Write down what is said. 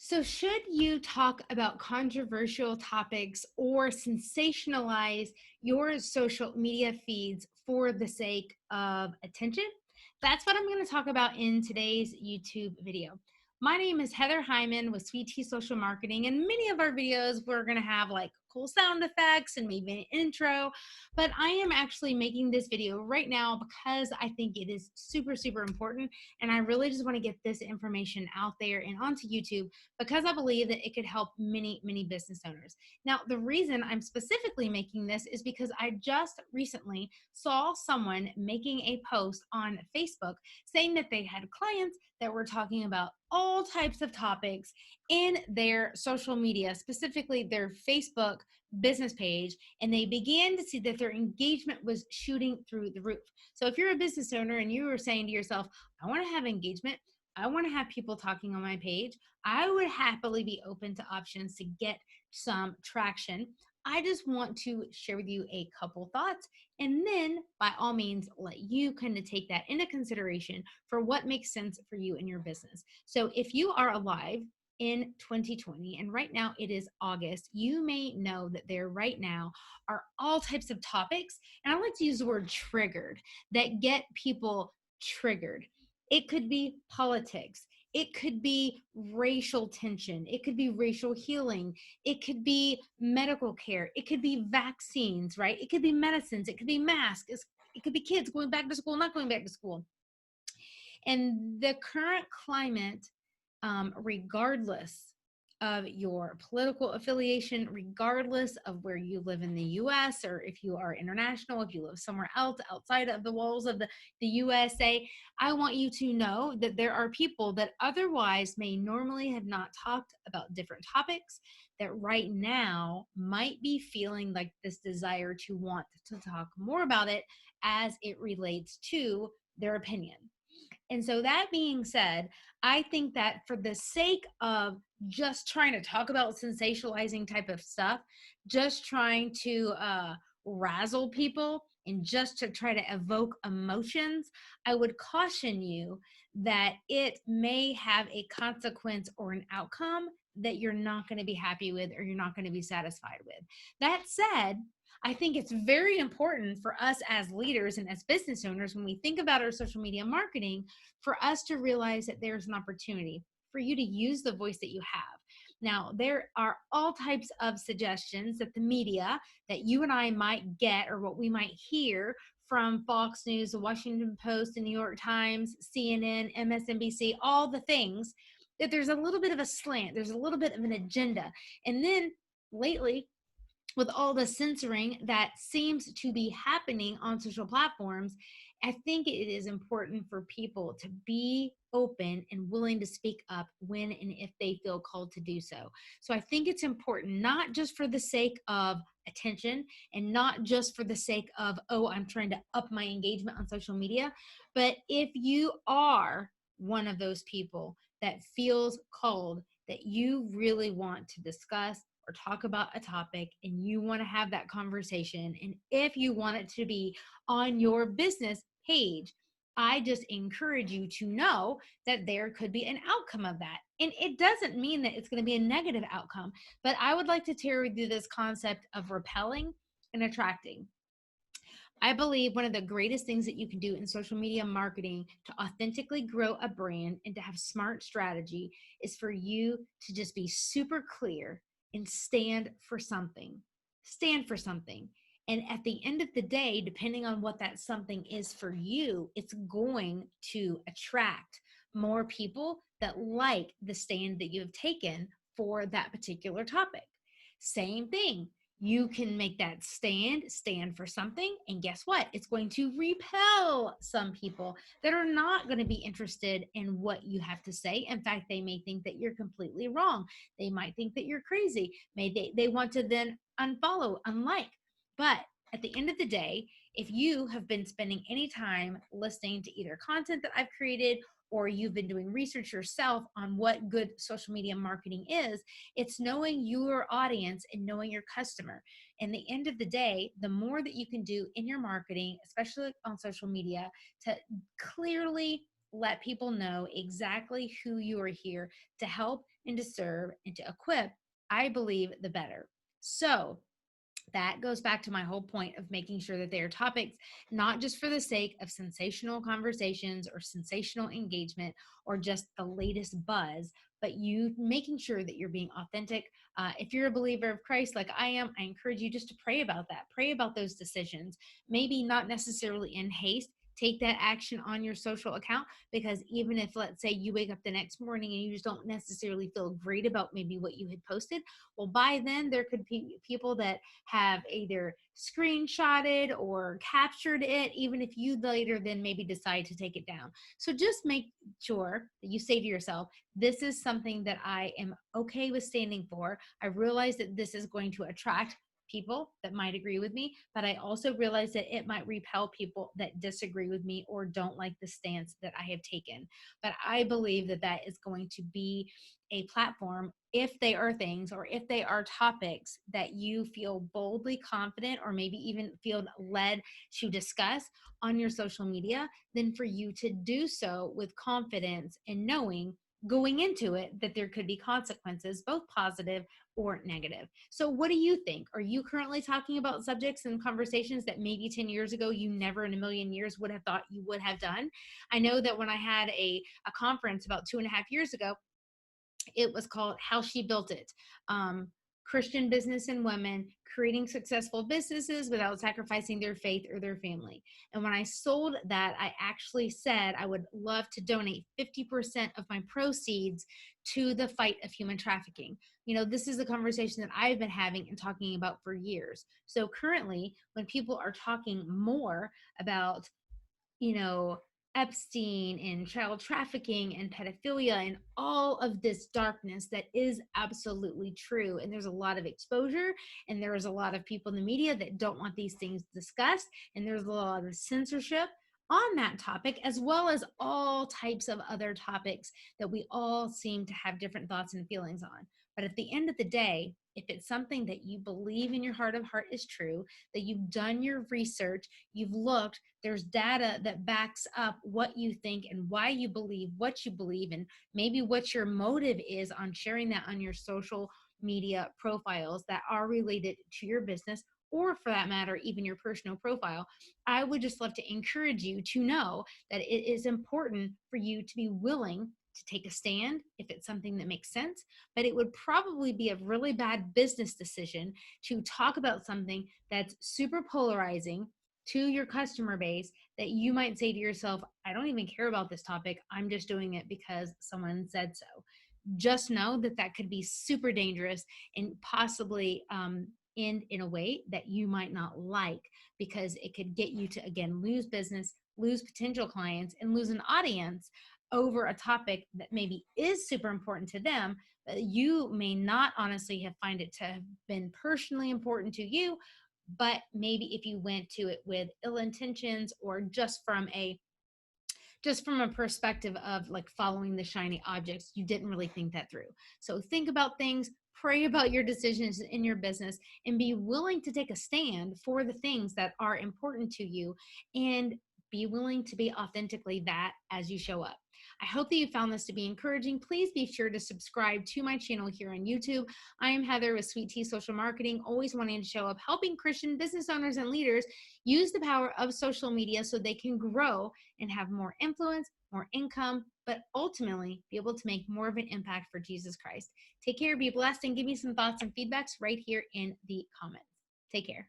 So, should you talk about controversial topics or sensationalize your social media feeds for the sake of attention? That's what I'm going to talk about in today's YouTube video. My name is Heather Heuman with Sweet Tea Social Marketing, and many of our videos we're going to have like cool sound effects and maybe an intro. But I am actually making this video right now because I think it is super, super important. And I really just want to get this information out there and onto YouTube because I believe that it could help many, many business owners. Now, the reason I'm specifically making this is because I just recently saw someone making a post on Facebook saying that they had clients that were talking about all types of topics in their social media, specifically their Facebook business page, and they began to see that their engagement was shooting through the roof. So if you're a business owner and you were saying to yourself, I want to have engagement, I want to have people talking on my page, I would happily be open to options to get some traction. I just want to share with you a couple thoughts and then by all means let you kind of take that into consideration for what makes sense for you and your business. So if you are alive in 2020 and right now it is August, you may know that there right now are all types of topics, and I like to use the word triggered, that get people triggered. It could be politics. It could be racial tension. It could be racial healing. It could be medical care. It could be vaccines, right? It could be medicines. It could be masks. It could be kids going back to school, not going back to school. And the current climate, regardless of your political affiliation, regardless of where you live in the US or if you are international, if you live somewhere else outside of the walls of the USA, I want you to know that there are people that otherwise may normally have not talked about different topics that right now might be feeling like this desire to want to talk more about it as it relates to their opinion. And so, that being said, I think that for the sake of just trying to talk about sensationalizing type of stuff, just trying to razzle people and just to try to evoke emotions, I would caution you that it may have a consequence or an outcome that you're not going to be happy with or you're not going to be satisfied with. That said, I think it's very important for us as leaders and as business owners, when we think about our social media marketing, for us to realize that there's an opportunity for you to use the voice that you have. Now, there are all types of suggestions that the media, that you and I might get, or what we might hear from Fox News, the Washington Post, the New York Times, CNN, MSNBC, all the things, that there's a little bit of a slant, there's a little bit of an agenda. And then lately, with all the censoring that seems to be happening on social platforms, I think it is important for people to be open and willing to speak up when and if they feel called to do so. So I think it's important, not just for the sake of attention and not just for the sake of, oh, I'm trying to up my engagement on social media, but if you are one of those people that feels called, that you really want to discuss or talk about a topic and you want to have that conversation, and if you want it to be on your business page, I just encourage you to know that there could be an outcome of that. And it doesn't mean that it's going to be a negative outcome, but I would like to tear you through this concept of repelling and attracting. I believe one of the greatest things that you can do in social media marketing to authentically grow a brand and to have smart strategy is for you to just be super clear and stand for something. Stand for something. And at the end of the day, depending on what that something is for you, it's going to attract more people that like the stand that you have taken for that particular topic. Same thing, you can make that stand for something, and guess what, it's going to repel some people that are not going to be interested in what you have to say. In fact, they may think that you're completely wrong. They might think that you're crazy. They want to then unfollow, unlike. But at the end of the day, if you have been spending any time listening to either content that I've created or you've been doing research yourself on what good social media marketing is, it's knowing your audience and knowing your customer. And the end of the day, the more that you can do in your marketing, especially on social media, to clearly let people know exactly who you are here to help and to serve and to equip, I believe the better. So, that goes back to my whole point of making sure that they are topics not just for the sake of sensational conversations or sensational engagement or just the latest buzz, but you making sure that you're being authentic. If you're a believer of Christ like I am, I encourage you just to pray about that. Pray about those decisions. Maybe not necessarily in haste. Take that action on your social account, because even if, let's say, you wake up the next morning and you just don't necessarily feel great about maybe what you had posted, well, by then there could be people that have either screenshotted or captured it, even if you later then maybe decide to take it down. So just make sure that you say to yourself, this is something that I am okay with standing for. I realize that this is going to attract people that might agree with me, but I also realize that it might repel people that disagree with me or don't like the stance that I have taken. But I believe that that is going to be a platform, if they are things or if they are topics that you feel boldly confident or maybe even feel led to discuss on your social media, then for you to do so with confidence and knowing going into it that there could be consequences, both positive or negative. So, what do you think? Are you currently talking about subjects and conversations that maybe 10 years ago you never in a million years would have thought you would have done? I know that when I had a conference about 2.5 years ago, it was called How She Built It. Christian business and women creating successful businesses without sacrificing their faith or their family. And when I sold that, I actually said I would love to donate 50% of my proceeds to the fight of human trafficking. You know, this is a conversation that I've been having and talking about for years. So currently, when people are talking more about, you know, Epstein and child trafficking and pedophilia and all of this darkness that is absolutely true. And there's a lot of exposure, and there's a lot of people in the media that don't want these things discussed. And there's a lot of censorship on that topic, as well as all types of other topics that we all seem to have different thoughts and feelings on. But at the end of the day, if it's something that you believe in your heart of heart is true, that you've done your research, you've looked, there's data that backs up what you think and why you believe what you believe, and maybe what your motive is on sharing that on your social media profiles that are related to your business, or for that matter, even your personal profile. I would just love to encourage you to know that it is important for you to be willing to take a stand if it's something that makes sense, but it would probably be a really bad business decision to talk about something that's super polarizing to your customer base, that you might say to yourself, I don't even care about this topic. I'm just doing it because someone said so. Just know that that could be super dangerous and possibly end in a way that you might not like, because it could get you to, again, lose business, lose potential clients, and lose an audience over a topic that maybe is super important to them, but you may not honestly have find it to have been personally important to you. But maybe if you went to it with ill intentions, or just from a perspective of like following the shiny objects, you didn't really think that through. So think about things, pray about your decisions in your business, and be willing to take a stand for the things that are important to you, and be willing to be authentically that as you show up. I hope that you found this to be encouraging. Please be sure to subscribe to my channel here on YouTube. I am Heather with Sweet Tea Social Marketing, always wanting to show up, helping Christian business owners and leaders use the power of social media so they can grow and have more influence, more income, but ultimately be able to make more of an impact for Jesus Christ. Take care, be blessed, and give me some thoughts and feedbacks right here in the comments. Take care.